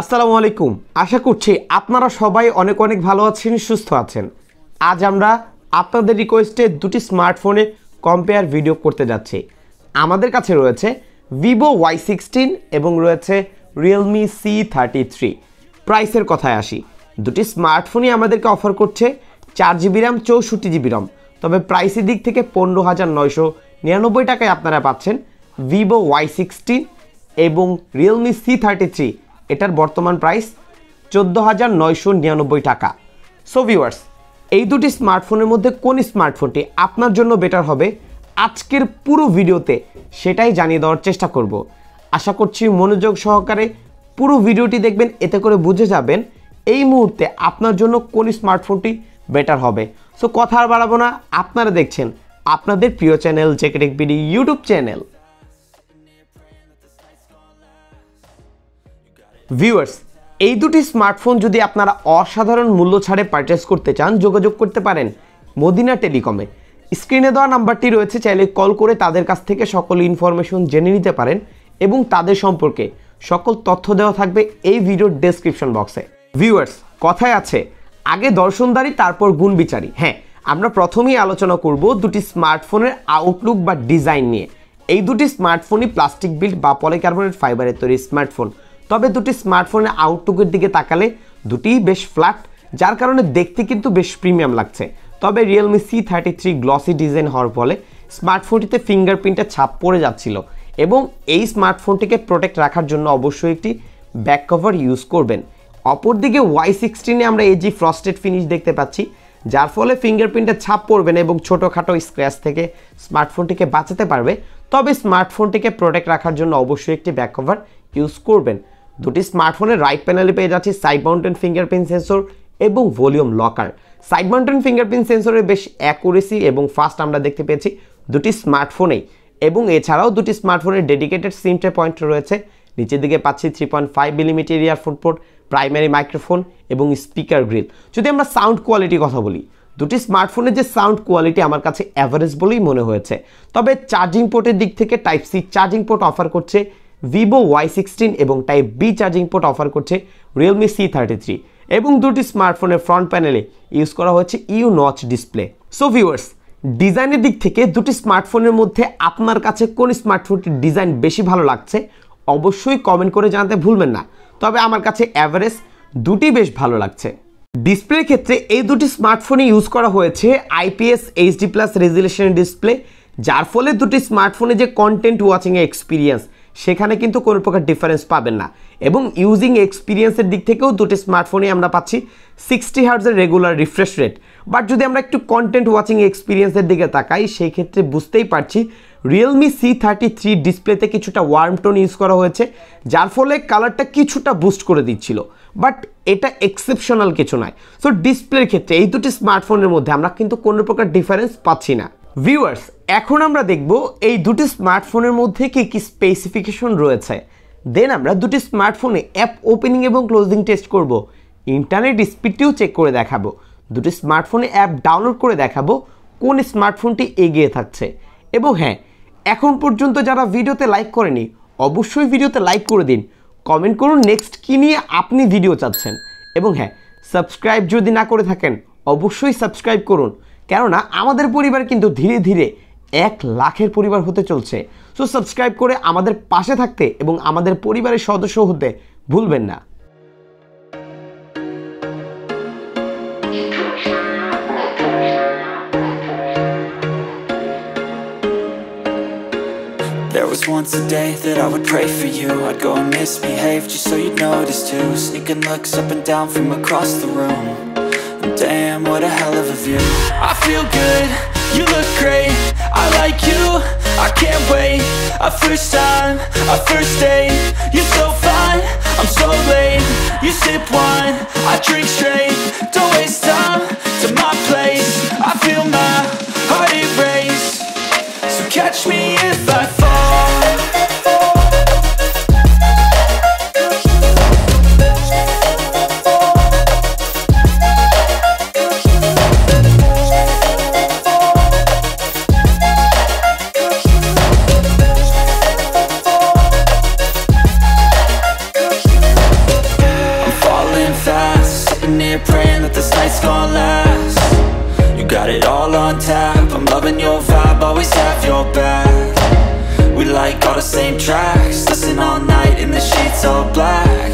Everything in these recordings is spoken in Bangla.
আসসালামু আলাইকুম, আশা করছি আপনারা সবাই অনেক অনেক ভালো আছেন, সুস্থ আছেন। আজ আমরা আপনাদের রিকোয়েস্টে দুটি স্মার্টফোনে কম্পেয়ার ভিডিও করতে যাচ্ছি। আমাদের কাছে রয়েছে ভিভো Y16 এবং রয়েছে রিয়েলমি C33। প্রাইসের কথায় আসি, দুটি স্মার্টফোনই আমাদেরকে অফার করছে 4GB র্যাম 64GB রম, তবে প্রাইসের দিক থেকে 15,999 টাকায় আপনারা পাচ্ছেন ভিভো Y16 এবং রিয়েলমি C33। এটার বর্তমান প্রাইস 14,999 টাকা। সো ভিউয়ার্স, এই দুটি স্মার্টফোনের মধ্যে কোন স্মার্টফোনটি আপনার জন্য বেটার হবে আজকের পুরো ভিডিওতে সেটাই জানিয়ে দেওয়ার চেষ্টা করব। আশা করছি মনোযোগ সহকারে পুরো ভিডিওটি দেখবেন, এতে করে বুঝে যাবেন এই মুহূর্তে আপনার জন্য কোন স্মার্টফোনটি বেটার হবে। সো কথা আর বাড়াবো না, আপনারা দেখছেন আপনাদের প্রিয় channel JK tech BD YouTube channel. Viewers, এই দুটি স্মার্টফোন যদি আপনারা অসাধারণ মূল্য ছাড়ে পারচেস করতে চান, যোগাযোগ করতে পারেন মদিনা টেলিকমে। স্ক্রিনে দেওয়া নাম্বারটি রয়েছে, চাইলে কল করে তাদের কাছ থেকে সকল ইনফরমেশন জেনে নিতে পারেন এবং তাদের সম্পর্কে সকল তথ্য দেওয়া থাকবে এই ভিডিওর ডেসক্রিপশন বক্সে। ভিউয়ার্স, কথায় আছে আগে দর্শনদারি তারপর গুণ বিচারি। হ্যাঁ, আমরা প্রথমেই আলোচনা করব দুটি স্মার্টফোনের আউটলুক বা ডিজাইন নিয়ে। এই দুটি স্মার্টফোনই প্লাস্টিক বিল্ড বা পলিকার্বনেট ফাইবারের তৈরি স্মার্টফোন, তবে দুটি স্মার্টফোনের আউটলুকের দিকে তাকালে দুটিই বেশ ফ্ল্যাট, যার কারণে দেখতে কিন্তু বেশ প্রিমিয়াম লাগছে। তবে রিয়েলমি C33 গ্লসি ডিজাইন হওয়ার ফলে স্মার্টফোনটিতে ফিঙ্গারপ্রিন্টের ছাপ পড়ে যাচ্ছিল এবং এই স্মার্টফোনটিকে প্রোটেক্ট রাখার জন্য অবশ্যই একটি ব্যাক কভার ইউজ করবেন। অপরদিকে Y16-এ আমরা এজি ফ্রস্টেড ফিনিশ দেখতে পাচ্ছি, যার ফলে ফিঙ্গারপ্রিন্টের ছাপ পড়বে না এবং ছোটোখাটো স্ক্র্যাচ থেকে স্মার্টফোনটিকে বাঁচাতে পারবে। তবে স্মার্টফোনটিকে প্রোটেক্ট রাখার জন্য অবশ্যই একটি ব্যাক কভার ইউজ করবেন। দুটি স্মার্টফোনের রাইট প্যানেলে পেয়ে যাচ্ছি সাইড মাউন্টেন ফিঙ্গারপ্রিন্ট সেন্সর এবং volume locker. Side mountain fingerprint সেন্সরের বেশ অ্যাকুরেসি এবং ফাস্ট আমরা দেখতে পেয়েছি দুটি স্মার্টফোনেই, এবং এছাড়াও দুটি স্মার্টফোনের ডেডিকেটেড সিম ট্রে পয়েন্ট রয়েছে। নিচের দিকে পাচ্ছি 3.5mm earphone port, primary microphone এবং স্পিকার গ্রিল। যদি আমরা সাউন্ড কোয়ালিটির কথা বলি, দুটি স্মার্টফোনের যে সাউন্ড কোয়ালিটি আমার কাছে অ্যাভারেজ বলেই মনে হয়েছে। তবে চার্জিং পোর্টের দিক থেকে type C charging port offer করছে ভিভো Y16 এবং type B charging port offer করছে রিয়েলমি C33, এবং দুটি স্মার্টফোনের ফ্রন্ট প্যানেলে ইউজ করা হয়েছে U notch display. So viewers, ডিজাইনের দিক থেকে দুটি স্মার্টফোনের মধ্যে আপনার কাছে কোন স্মার্টফোনটির ডিজাইন বেশি ভালো লাগছে অবশ্যই কমেন্ট করে জানাতে ভুলবেন না। তবে আমার কাছে অ্যাভারেজ দুটি বেশ ভালো লাগছে। ডিসপ্লের ক্ষেত্রে এই দুটি স্মার্টফোনে ইউজ করা হয়েছে IPS HD+ রেজুলেশন ডিসপ্লে, যার ফলে দুটি স্মার্টফোনে যে কন্টেন্ট ওয়াচিংয়ের এক্সপিরিয়েন্স সেখানে কিন্তু কোনো প্রকার ডিফারেন্স পাবেন না, এবং ইউজিং এক্সপিরিয়েন্সের দিক থেকেও দুটি স্মার্টফোনে আমরা পাচ্ছি 60 হার্টজের রেগুলার রিফ্রেশ রেট। বাট যদি আমরা একটু কন্টেন্ট ওয়াচিং এক্সপিরিয়েন্সের দিকে তাকাই, সেই ক্ষেত্রে বুঝতেই পারছি রিয়েলমি C33 ডিসপ্লেতে কিছুটা ওয়ার্ম টোন ইউজ করা হয়েছে, যার ফলে কালারটা কিছুটা বুস্ট করে দিচ্ছিল, বাট এটা এক্সেপশনাল কিছু নয়। সো ডিসপ্লের ক্ষেত্রে এই দুটি স্মার্টফোনের মধ্যে আমরা কিন্তু কোনো প্রকার ডিফারেন্স পাচ্ছি না। ভিউয়ার্স, এখন আমরা দেখব এই দুটি স্মার্টফোনের মধ্যে কি কি স্পেসিফিকেশন রয়েছে। দেন আমরা দুটি স্মার্টফোনে অ্যাপ ওপেনিং এবং ক্লোজিং টেস্ট করব, ইন্টারনেট স্পিডটিও চেক করে দেখাবো, দুটি স্মার্টফোনে অ্যাপ ডাউনলোড করে দেখাবো কোন স্মার্টফোনটি এগিয়ে থাকছে। এবং হ্যাঁ, এখন পর্যন্ত যারা ভিডিওতে লাইক করেনি অবশ্যই ভিডিওতে লাইক করে দিন, কমেন্ট করুন নেক্সট কী নিয়ে আপনি ভিডিও চাচ্ছেন, এবং হ্যাঁ, সাবস্ক্রাইব যদি না করে থাকেন অবশ্যই সাবস্ক্রাইব করুন, কেননা আমাদের পরিবার কিন্তু ধীরে ধীরে 1 লাখের পরিবার হতে চলছে। সো সাবস্ক্রাইব করে আমাদের পাশে থাকতে এবং আমাদের পরিবারের সদস্য হতে ভুলবেন না। There was once a day that I would pray for you. I'd go and misbehave just so you'd notice too. Sneaking looks up and down from across the room. And damn, what a hell of a view. I feel good, you look great, I like you, I can't wait. A first time, a first date, you're so fine, I'm so late. You sip wine, I drink straight, don't waste time to my place. I feel my heart erase, so catch me if I fall. the same tracks, listen all night in the sheets all black.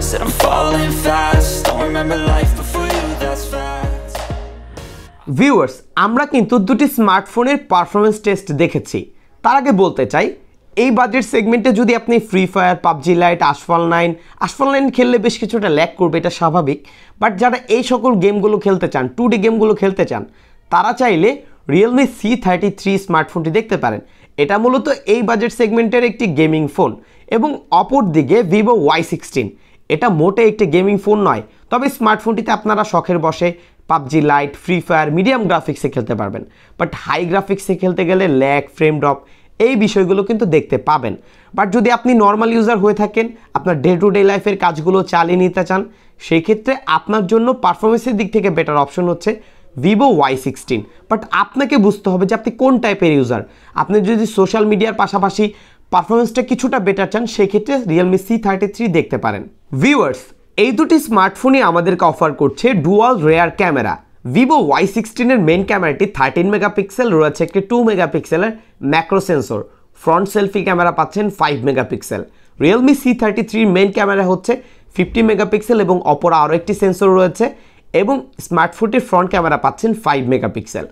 Said I'm falling fast, don't remember life before you, that's fact. Viewers, আমরা কিন্তু দুটি স্মার্টফোনের পারফরমেন্স টেস্ট দেখেছি। তার আগে বলতে চাই, এই বাজেট সেগমেন্টে যদি আপনি ফ্রি ফায়ার, পাবজি লাইট, আশফল 9 খেললে বেশ কিছুটা ল্যাগ করবে, এটা স্বাভাবিক। বাট যারা এই সকল গেমগুলো খেলতে চান, 2D গেমগুলো খেলতে চান, তারা চাইলে রিয়েলমি C33 স্মার্টফোনটি দেখতে পারেন। এটা মূলত এই বাজেট সেগমেন্টের একটি গেমিং ফোন। এবং অপর দিকে ভিভো Y16, এটা মোটে একটি গেমিং ফোন নয়, তবে স্মার্টফোনটিতে আপনারা শখের বসে PUBG lite, free fire medium গ্রাফিক্সে খেলতে পারবেন। বাট হাই গ্রাফিক্সে খেলতে গেলে ল্যাগ, ফ্রেম ড্রপ, এই বিষয়গুলো কিন্তু দেখতে পাবেন। বাট যদি আপনি নর্মাল ইউজার হয়ে থাকেন, আপনার ডে টু ডে লাইফের কাজগুলো চালিয়ে নিতে চান, সেই ক্ষেত্রে আপনার জন্য পারফরমেন্সের দিক থেকে বেটার অপশন হচ্ছে ভিভো Y16। বাট আপনাকে বুঝতে হবে যে আপনি কোন টাইপের ইউজার। আপনি যদি সোশ্যাল মিডিয়ার পাশাপাশি পারফরমেন্সটা কিছুটা বেটার চান, সেক্ষেত্রে রিয়েলমি C33 দেখতে পারেন। ভিউয়ার্স, এই দুটি স্মার্টফোনই আমাদেরকে অফার করছে dual rare camera. Vivo Y16 এর মেন ক্যামেরাটি 13 মেগাপিক্সেল, রয়েছে একটি 2 মেগাপিক্সেলের macro sensor. Front selfie camera পাচ্ছেন 5 megapixel. Realme C33 main camera হচ্ছে 50 মেগাপিক্সেল এবং অপর আরও একটি সেন্সর রয়েছে, এবং স্মার্টফোনটির ফ্রন্ট ক্যামেরা পাচ্ছেন 5 মেগাপিক্সেল।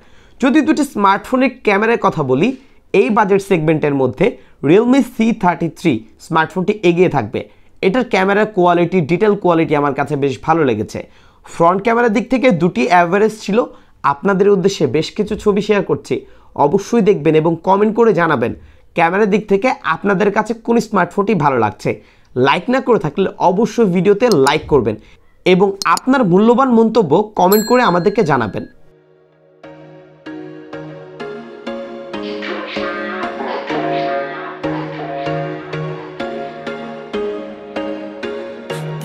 যদি দুটি স্মার্টফোনের ক্যামেরার কথা বলি, এই বাজেট সেগমেন্টের মধ্যে রিয়েলমি C33 স্মার্টফোনটি এগিয়ে থাকবে। এটার ক্যামেরার কোয়ালিটি, ডিটেল কোয়ালিটি আমার কাছে বেশ ভালো লেগেছে। ফ্রন্ট ক্যামেরার দিক থেকে দুটি অ্যাভারেজ ছিল। আপনাদের উদ্দেশ্যে বেশ কিছু ছবি শেয়ার করছি, অবশ্যই দেখবেন এবং কমেন্ট করে জানাবেন ক্যামেরার দিক থেকে আপনাদের কাছে কোন স্মার্টফোনটি ভালো লাগছে। লাইক না করে থাকলে অবশ্যই ভিডিওতে লাইক করবেন এবং আপনার মূল্যবান মন্তব্য কমেন্ট করে আমাদেরকে জানাবেন।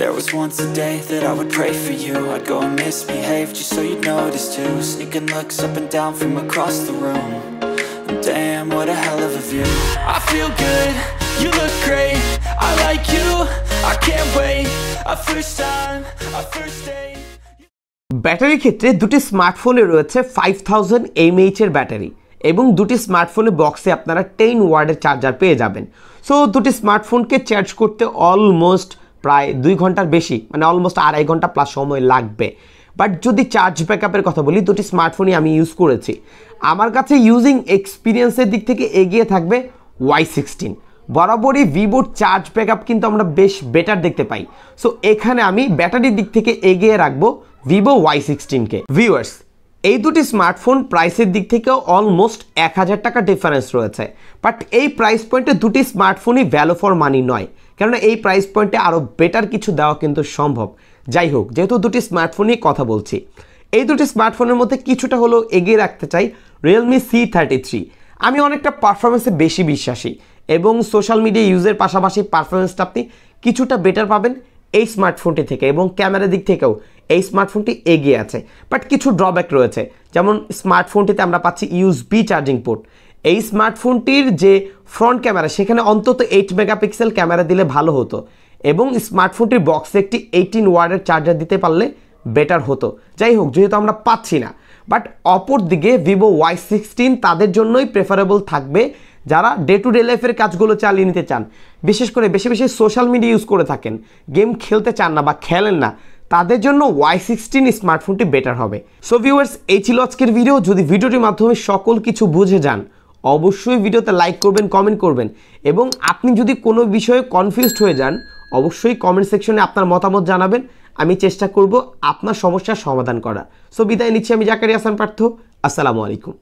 There was once a day that I would pray for you. I'd go and misbehave just so you'd notice too. Sneaking looks up and down from across the room. And damn, what a hell of a view. I feel good, you look great. I like you, I can't wait. A first time, a first date. ব্যাটারির ক্ষেত্রে দুটি স্মার্টফোনে রয়েছে 5000 mAh এর ব্যাটারি, এবং দুটি স্মার্টফোনের বক্সে আপনারা 10 ওয়াটের চার্জার পেয়ে যাবেন। সো দুটি স্মার্টফোনকে চার্জ করতে অলমোস্ট প্রায় 2 ঘন্টার বেশি, মানে অলমোস্ট 2.5 ঘন্টা প্লাস সময় লাগবে। বাট যদি চার্জ ব্যাকআপের কথা বলি, দুটি স্মার্টফোনই আমি ইউজ করেছি, আমার কাছে ইউজিং এক্সপিরিয়েন্সের দিক থেকে এগিয়ে থাকবে Y16। বরাবরই ভিভোর চার্জ ব্যাকআপ কিন্তু আমরা বেশ বেটার দেখতে পাই। সো এখানে আমি ব্যাটারির দিক থেকে এগিয়ে রাখবো ভিভো Y16কে। ভিউয়ার্স, এই দুটি স্মার্টফোন প্রাইসের দিক থেকেও অলমোস্ট 1000 টাকা ডিফারেন্স রয়েছে। বাট এই প্রাইস পয়েন্টে দুটি স্মার্টফোনই ভ্যালু ফর মানি নয়, কেননা এই প্রাইস পয়েন্টে আরও বেটার কিছু দেওয়া কিন্তু সম্ভব। যাই হোক, যেহেতু দুটি স্মার্টফোন নিয়ে কথা বলছি, এই দুটি স্মার্টফোনের মধ্যে কিছুটা হলেও এগিয়ে রাখতে চাই রিয়েলমি C33। আমি অনেকটা পারফরমেন্সে বেশি বিশ্বাসী এবং সোশ্যাল মিডিয়া ইউজের পাশাপাশি পারফরমেন্সটা আপনি কিছুটা বেটার পাবেন এই স্মার্টফোনটি থেকে, এবং ক্যামেরার দিক থেকেও এই স্মার্টফোনটি এগিয়ে আছে। বাট কিছু ড্রব্যাক রয়েছে, যেমন স্মার্টফোনটিতে আমরা পাচ্ছি USB চার্জিং পোর্ট। এই স্মার্টফোনটির যে ফ্রন্ট ক্যামেরা, সেখানে অন্তত 8 মেগাপিক্সেল ক্যামেরা দিলে ভালো হতো, এবং স্মার্টফোনটির বক্সে একটি 18 ওয়াটের চার্জার দিতে পারলে বেটার হতো। যাই হোক, যেহেতু আমরা পাচ্ছি না। বাট অপর দিকে ভিভো Y16 তাদের জন্যই প্রেফারেবল থাকবে যারা ডে টু ডে লাইফের কাজগুলো চালিয়ে নিতে চান, বিশেষ করে বেশি বেশি সোশ্যাল মিডিয়া ইউজ করে থাকেন, গেম খেলতে চান না বা খেলেন না, তাদের জন্য Y16 স্মার্টফোনটি বেটার হবে। সো ভিউয়ার্স, এই ছিল আজকের ভিডিও। যদি ভিডিওটির মাধ্যমে সকল কিছু বুঝে যান, অবশ্যই ভিডিওতে লাইক করবেন, কমেন্ট করবেন, এবং আপনি যদি কোনো বিষয়ে কনফিউজড হয়ে যান, অবশ্যই কমেন্ট সেকশনে আপনার মতামত জানাবেন। আমি চেষ্টা করব আপনার সমস্যার সমাধান করার। সো বিদায় নিচ্ছি, আমি জাকারিয়া হাসান পার্থ। আসসালামু আলাইকুম।